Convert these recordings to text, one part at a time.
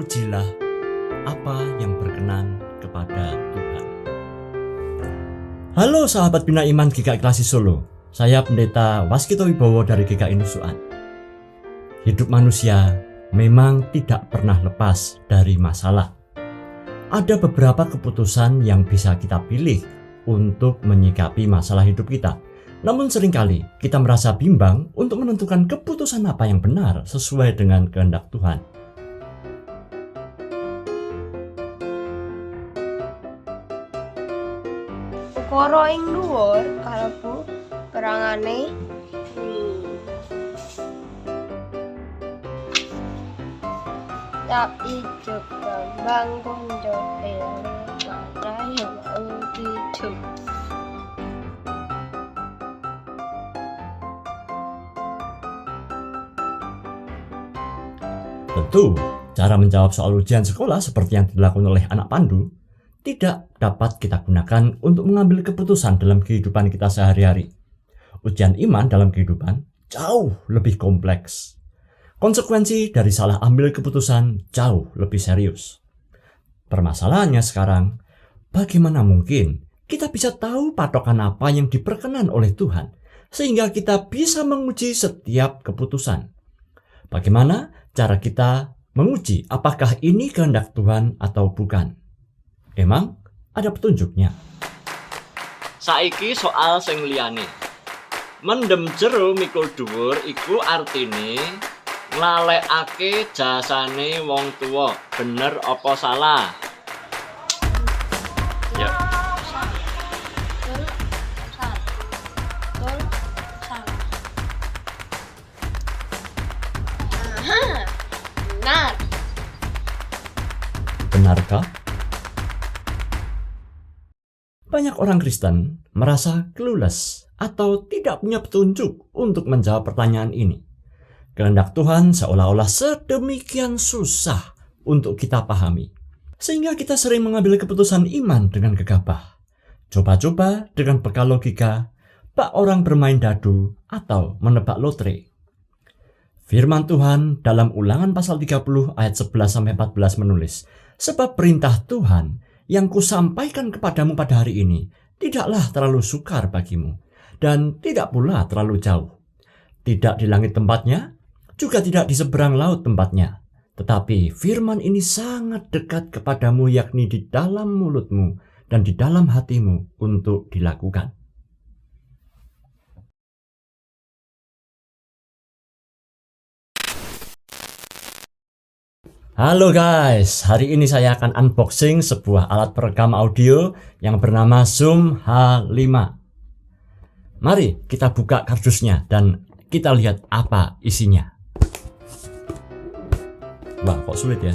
ujilah apa yang berkenan kepada Tuhan. Halo sahabat Bina Iman GKI Klasi Solo, saya Pendeta Waskito Wibowo dari GKI Nusuan. Hidup manusia memang tidak pernah lepas dari masalah. Ada beberapa keputusan yang bisa kita pilih untuk menyikapi masalah hidup kita. Namun seringkali kita merasa bimbang untuk menentukan keputusan apa yang benar sesuai dengan kehendak Tuhan. Ukara ing dhuwur kalebu perangane tak ijo bang konco ele mana yang mau hidup. Tentu, cara menjawab soal ujian sekolah seperti yang dilakukan oleh anak pandu tidak dapat kita gunakan untuk mengambil keputusan dalam kehidupan kita sehari-hari. Ujian iman dalam kehidupan jauh lebih kompleks. Konsekuensi dari salah ambil keputusan jauh lebih serius. Permasalahannya sekarang, bagaimana mungkin kita bisa tahu patokan apa yang diperkenan oleh Tuhan sehingga kita bisa menguji setiap keputusan? Bagaimana cara kita menguji apakah ini kehendak Tuhan atau bukan? Emang ada petunjuknya. Saiki soal sing liyane. Mendem jero mikul dhuwur iku artine nglalekake jasane wong tuwa. Bener apa salah? Ya. Benar. Benarkah? Banyak orang Kristen merasa clueless atau tidak punya petunjuk untuk menjawab pertanyaan ini. Kehendak Tuhan seolah-olah sedemikian susah untuk kita pahami, sehingga kita sering mengambil keputusan iman dengan gegabah. Coba-coba dengan bekal logika, bak orang bermain dadu atau menebak lotre. Firman Tuhan dalam Ulangan pasal 30 ayat 11-14 menulis, sebab perintah Tuhan yang kusampaikan kepadamu pada hari ini tidaklah terlalu sukar bagimu dan tidak pula terlalu jauh. Tidak di langit tempatnya, juga tidak di seberang laut tempatnya. Tetapi firman ini sangat dekat kepadamu, yakni di dalam mulutmu dan di dalam hatimu untuk dilakukan. Halo guys, hari ini saya akan unboxing sebuah alat perekam audio yang bernama Zoom H5. Mari kita buka kardusnya dan kita lihat apa isinya. Wah, kok sulit ya?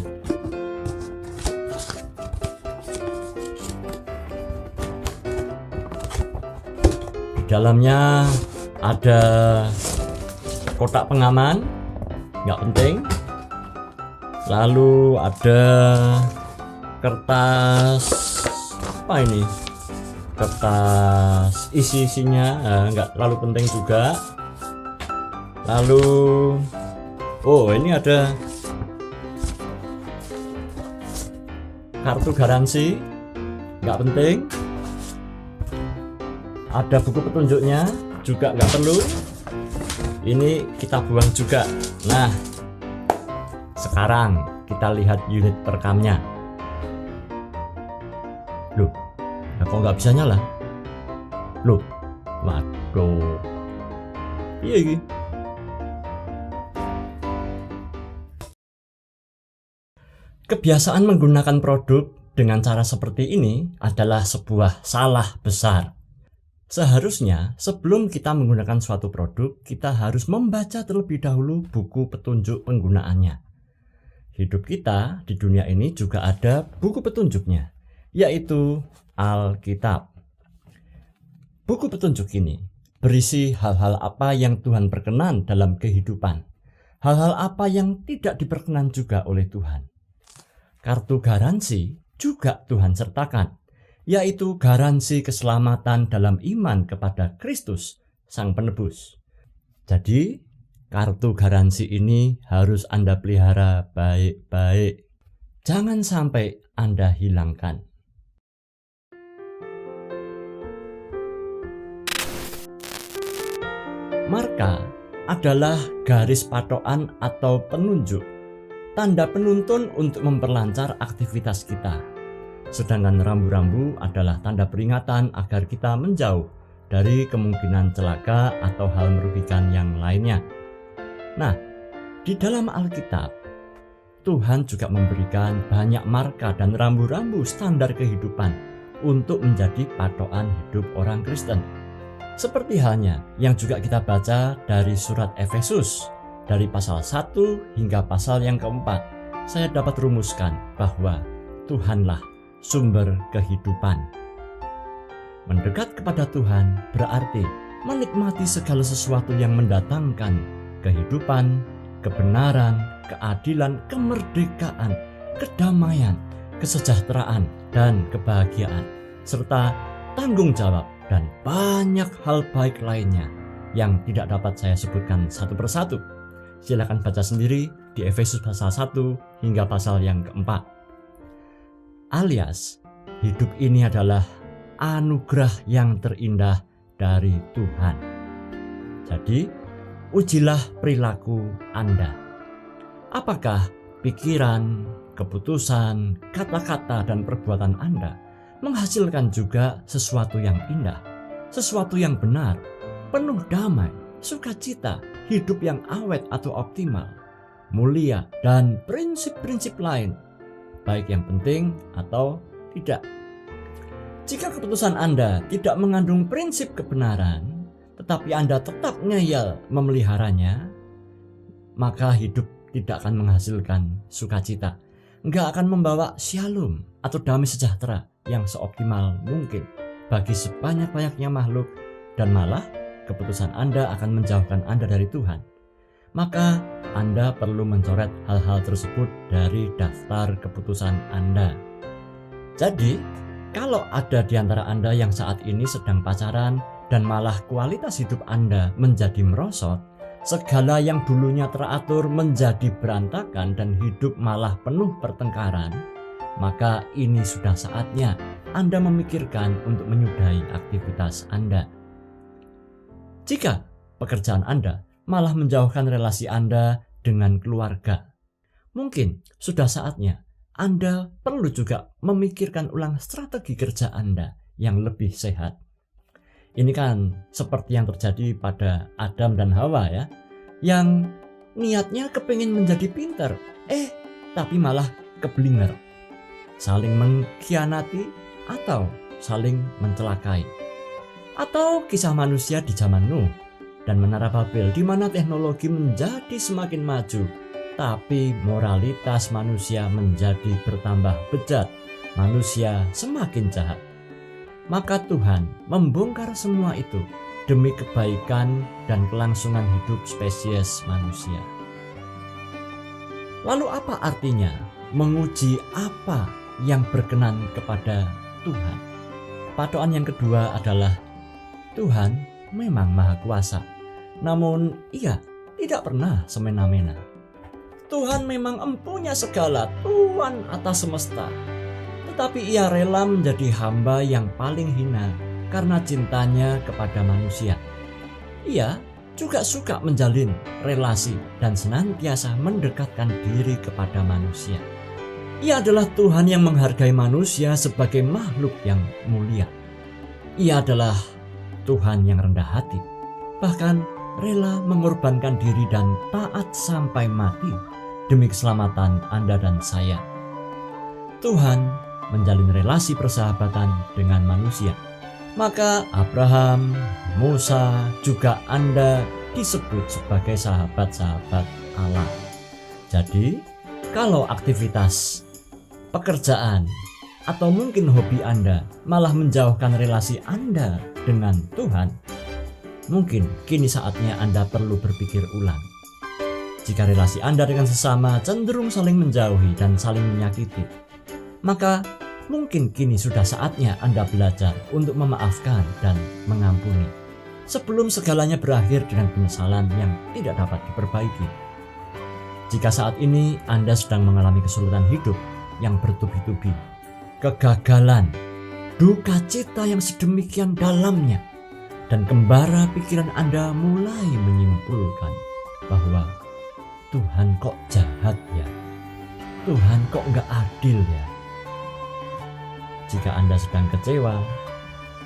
Di dalamnya ada kotak pengaman, nggak penting. Lalu ada kertas, apa ini? Kertas isinya nggak terlalu penting juga. Lalu, oh ini ada kartu garansi, nggak penting. Ada buku petunjuknya, juga nggak perlu. Ini kita buang juga. Nah, sekarang kita lihat unit perekamnya. Loh, kok nggak bisa nyala? Loh, waduh. Iya ini. Kebiasaan menggunakan produk dengan cara seperti ini adalah sebuah salah besar. Seharusnya sebelum kita menggunakan suatu produk, kita harus membaca terlebih dahulu buku petunjuk penggunaannya. Hidup kita di dunia ini juga ada buku petunjuknya, yaitu Alkitab. Buku petunjuk ini berisi hal-hal apa yang Tuhan berkenan dalam kehidupan, hal-hal apa yang tidak diperkenan juga oleh Tuhan. Kartu garansi juga Tuhan sertakan, yaitu garansi keselamatan dalam iman kepada Kristus, Sang Penebus. Jadi, kartu garansi ini harus Anda pelihara baik-baik. jangan sampai Anda hilangkan. Marka adalah garis patokan atau penunjuk, tanda penuntun untuk memperlancar aktivitas kita. Sedangkan rambu-rambu adalah tanda peringatan agar kita menjauh dari kemungkinan celaka atau hal merugikan yang lainnya. Nah, di dalam Alkitab, Tuhan juga memberikan banyak marka dan rambu-rambu standar kehidupan untuk menjadi patokan hidup orang Kristen. Seperti halnya yang juga kita baca dari surat Efesus, dari pasal 1 hingga pasal yang keempat, saya dapat rumuskan bahwa Tuhanlah sumber kehidupan. Mendekat kepada Tuhan berarti menikmati segala sesuatu yang mendatangkan kehidupan, kebenaran, keadilan, kemerdekaan, kedamaian, kesejahteraan, dan kebahagiaan, serta tanggung jawab dan banyak hal baik lainnya yang tidak dapat saya sebutkan satu persatu. Silakan baca sendiri di Efesus pasal 1 hingga pasal yang keempat. Alias, hidup ini adalah anugerah yang terindah dari Tuhan. Jadi, ujilah perilaku Anda. Apakah pikiran, keputusan, kata-kata, dan perbuatan Anda menghasilkan juga sesuatu yang indah, sesuatu yang benar, penuh damai, sukacita, hidup yang awet atau optimal, mulia, dan prinsip-prinsip lain, baik yang penting atau tidak. Jika keputusan Anda tidak mengandung prinsip kebenaran, tetapi Anda tetap ngeyel memeliharanya, maka hidup tidak akan menghasilkan sukacita, nggak akan membawa shalom atau damai sejahtera yang seoptimal mungkin bagi sebanyak-banyaknya makhluk, dan malah keputusan Anda akan menjauhkan Anda dari Tuhan. Maka Anda perlu mencoret hal-hal tersebut dari daftar keputusan Anda. Jadi, kalau ada di antara Anda yang saat ini sedang pacaran dan malah kualitas hidup Anda menjadi merosot, segala yang dulunya teratur menjadi berantakan dan hidup malah penuh pertengkaran, maka ini sudah saatnya Anda memikirkan untuk menyudahi aktivitas Anda. Jika pekerjaan Anda malah menjauhkan relasi Anda dengan keluarga, mungkin sudah saatnya Anda perlu juga memikirkan ulang strategi kerja Anda yang lebih sehat. Ini kan seperti yang terjadi pada Adam dan Hawa ya, yang niatnya kepingin menjadi pinter, tapi malah keblinger, saling mengkhianati atau saling mencelakai. Atau kisah manusia di zaman Nuh dan Menara Babel, di mana teknologi menjadi semakin maju, tapi moralitas manusia menjadi bertambah bejat, manusia semakin jahat. Maka Tuhan membongkar semua itu demi kebaikan dan kelangsungan hidup spesies manusia. Lalu apa artinya menguji apa yang berkenan kepada Tuhan? Patokan yang kedua adalah Tuhan memang maha kuasa, namun Ia tidak pernah semena-mena. Tuhan memang empunya segala, Tuhan atas semesta, tetapi Ia rela menjadi hamba yang paling hina karena cintanya kepada manusia. Ia juga suka menjalin relasi dan senantiasa mendekatkan diri kepada manusia. Ia adalah Tuhan yang menghargai manusia sebagai makhluk yang mulia. Ia adalah Tuhan yang rendah hati, bahkan rela mengorbankan diri dan taat sampai mati demi keselamatan Anda dan saya. Tuhan menjalin relasi persahabatan dengan manusia. Maka Abraham, Musa, juga Anda disebut sebagai sahabat-sahabat Allah. Jadi, kalau aktivitas pekerjaan atau mungkin hobi Anda malah menjauhkan relasi Anda dengan Tuhan, mungkin kini saatnya Anda perlu berpikir ulang. Jika relasi Anda dengan sesama cenderung saling menjauhi dan saling menyakiti, maka mungkin kini sudah saatnya Anda belajar untuk memaafkan dan mengampuni sebelum segalanya berakhir dengan penyesalan yang tidak dapat diperbaiki. Jika saat ini Anda sedang mengalami kesulitan hidup yang bertubi-tubi, kegagalan, duka cita yang sedemikian dalamnya, dan kembara pikiran Anda mulai menyimpulkan bahwa Tuhan kok jahat ya, Tuhan kok nggak adil ya. Jika Anda sedang kecewa,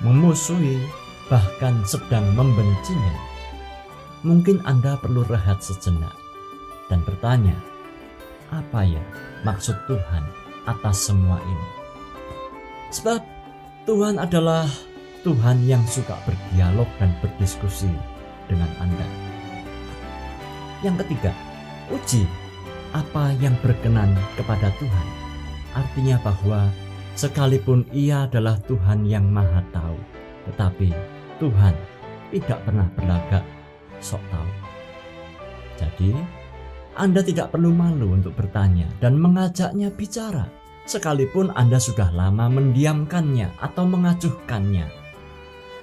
memusuhi, bahkan sedang membencinya, mungkin Anda perlu rehat sejenak dan bertanya, apa ya maksud Tuhan atas semua ini? Sebab Tuhan adalah Tuhan yang suka berdialog dan berdiskusi dengan Anda. Yang ketiga, uji apa yang berkenan kepada Tuhan. Artinya bahwa sekalipun Ia adalah Tuhan yang Maha Tahu, tetapi Tuhan tidak pernah berlagak sok tahu. Jadi, Anda tidak perlu malu untuk bertanya dan mengajaknya bicara, sekalipun Anda sudah lama mendiamkannya atau mengacuhkannya.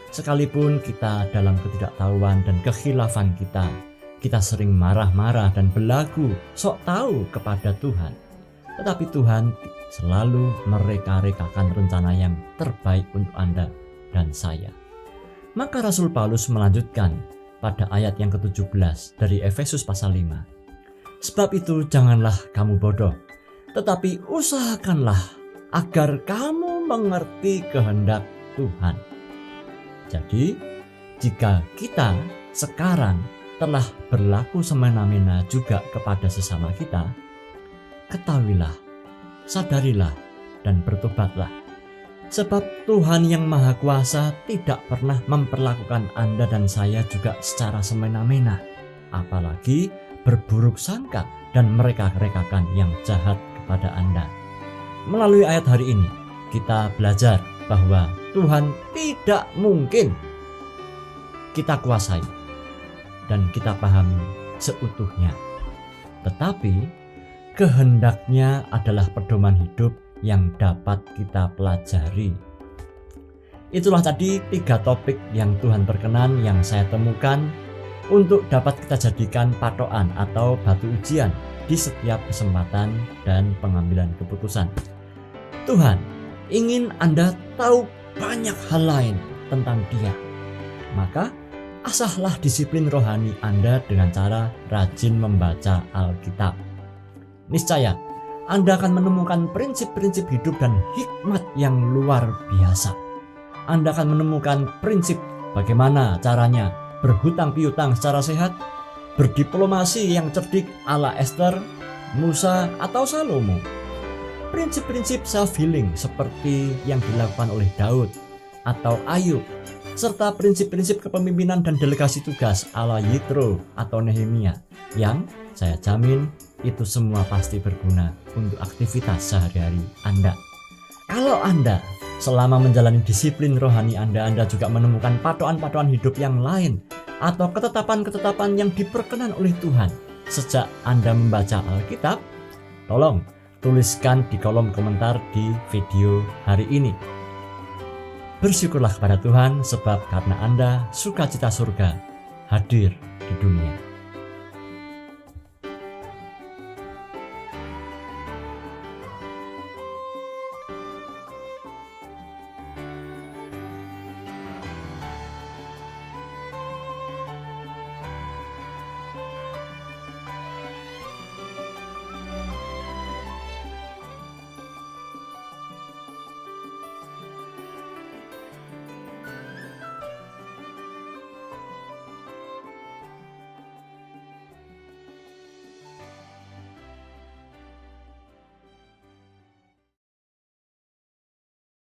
Sekalipun kita dalam ketidaktahuan dan kekhilafan kita sering marah-marah dan belagu sok tahu kepada Tuhan. Tetapi Tuhan selalu mereka-rekakan rencana yang terbaik untuk Anda dan saya. Maka Rasul Paulus melanjutkan pada ayat yang ke-17 dari Efesus pasal 5. Sebab itu janganlah kamu bodoh, tetapi usahakanlah agar kamu mengerti kehendak Tuhan. Jadi, jika kita sekarang telah berlaku semena-mena juga kepada sesama kita, ketahuilah, sadarilah, dan bertobatlah. Sebab Tuhan yang Maha Kuasa tidak pernah memperlakukan Anda dan saya juga secara semena-mena, apalagi berburuk sangka dan mereka-rekakan yang jahat kepada Anda. Melalui ayat hari ini, kita belajar bahwa Tuhan tidak mungkin kita kuasai dan kita pahami seutuhnya. Tetapi kehendaknya adalah pedoman hidup yang dapat kita pelajari. Itulah tadi 3 topik yang Tuhan berkenan yang saya temukan untuk dapat kita jadikan patokan atau batu ujian di setiap kesempatan dan pengambilan keputusan. Tuhan ingin Anda tahu banyak hal lain tentang Dia. Maka asahlah disiplin rohani Anda dengan cara rajin membaca Alkitab. Niscaya Anda akan menemukan prinsip-prinsip hidup dan hikmat yang luar biasa. Anda akan menemukan prinsip bagaimana caranya berhutang piutang secara sehat, berdiplomasi yang cerdik ala Esther, Musa, atau Salomo. Prinsip-prinsip self-healing seperti yang dilakukan oleh Daud atau Ayub, serta prinsip-prinsip kepemimpinan dan delegasi tugas ala Yitro atau Nehemia, yang saya jamin itu semua pasti berguna untuk aktivitas sehari-hari Anda. Kalau Anda selama menjalani disiplin rohani Anda juga menemukan patokan-patokan hidup yang lain atau ketetapan-ketetapan yang diperkenan oleh Tuhan sejak Anda membaca Alkitab, tolong tuliskan di kolom komentar di video hari ini. Bersyukurlah kepada Tuhan sebab karena Anda sukacita surga hadir di dunia.